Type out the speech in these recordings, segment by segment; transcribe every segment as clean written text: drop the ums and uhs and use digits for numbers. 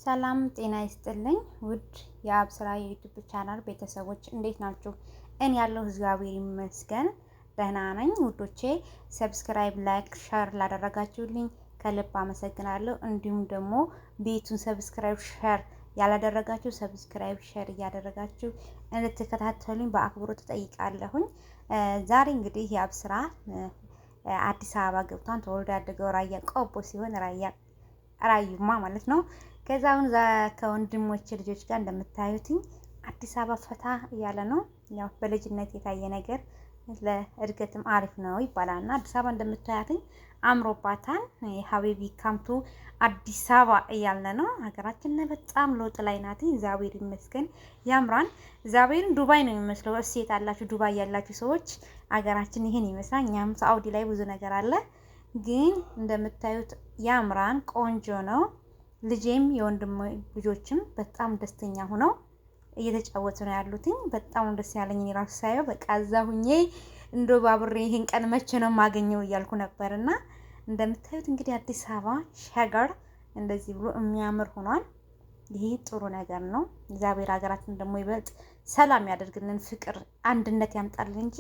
ሰላም ጤና ይስጥልኝ ውድ የአብስራ የዩቲዩብ ቻናል ቤተሰቦች እንዴት ናችሁ? እኔ ያለው እግዚአብሔር ይመስገን ደህና ነኝ። ውዶቼ ሰብስክራይብ፣ ላይክ፣ ሼር ላደረጋችሁልኝ ከልብ አመሰግናለሁ። እንዲሁም ደግሞ ቤቱን ሰብስክራይብ፣ ሼር ያላደረጋችሁ ሰብስክራይብ፣ ሼር እያደረጋችሁ እንድትከታተሉኝ በአክብሮት ተጠይቃለሁኝ። ዛሬ እንግዲህ የአብስራ አዲስ አበባ ገብቷን ተወልዶ ያደገው ራያ ቆቦ ሲሆን ራዩማ ማለት ነው። ከዛ አሁን ከወንድሞቼ ልጆች ጋር እንደምታዩትኝ አዲስ አበባ ፈታ እያለ ነው። ያው በልጅነት የታየ ነገር ለእድገትም አሪፍ ነው ይባላልና አዲስ አበባ እንደምታያትኝ አምሮባታል። ሀቢቢ ካምቱ አዲስ አበባ እያለ ነው። ሀገራችን በጣም ለውጥ ላይ ናት። እግዚአብሔር ይመስገን ያምራን። እግዚአብሔርን ዱባይ ነው የሚመስለው። እሴት አላችሁ ዱባይ ያላችሁ ሰዎች ሀገራችን ይሄን ይመስላል። እኛም ሳኡዲ ላይ ብዙ ነገር አለ፣ ግን እንደምታዩት ያምራን፣ ቆንጆ ነው። ልጄም የወንድም ልጆችም በጣም ደስተኛ ሆነው እየተጫወቱ ነው ያሉትኝ። በጣም ደስ ያለኝ ራሱ ሳየው በቃ እዛ ሁኜ እንደው ባብሬ ይሄን ቀን መቼ ነው የማገኘው እያልኩ ነበርና እንደምታዩት እንግዲህ አዲስ አበባ ሸገር እንደዚህ ብሎ የሚያምር ሆኗል። ይሄ ጥሩ ነገር ነው። እግዚአብሔር ሀገራችን ደግሞ ይበልጥ ሰላም ያደርግልን፣ ፍቅር አንድነት ያምጣልን እንጂ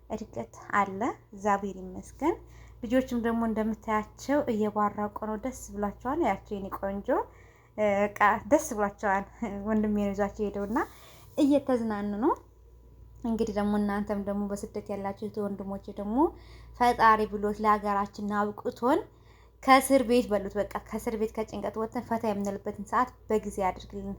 እድገት አለ። እግዚአብሔር ይመስገን። ልጆችም ደግሞ እንደምታያቸው እየባረቁ ነው። ደስ ብሏቸዋል። ያቸው የኔ ቆንጆ በቃ ደስ ብሏቸዋል። ወንድሜ ነው ይዟቸው ሄደውና እየተዝናኑ ነው። እንግዲህ ደግሞ እናንተም ደግሞ በስደት ያላችሁ ወንድሞቼ ደግሞ ፈጣሪ ብሎት ለሀገራችን አብቅቶን ከእስር ቤት በሉት በቃ ከእስር ቤት ከጭንቀት ወጥተን ፈታ የምንልበትን ሰዓት በጊዜ ያድርግልን።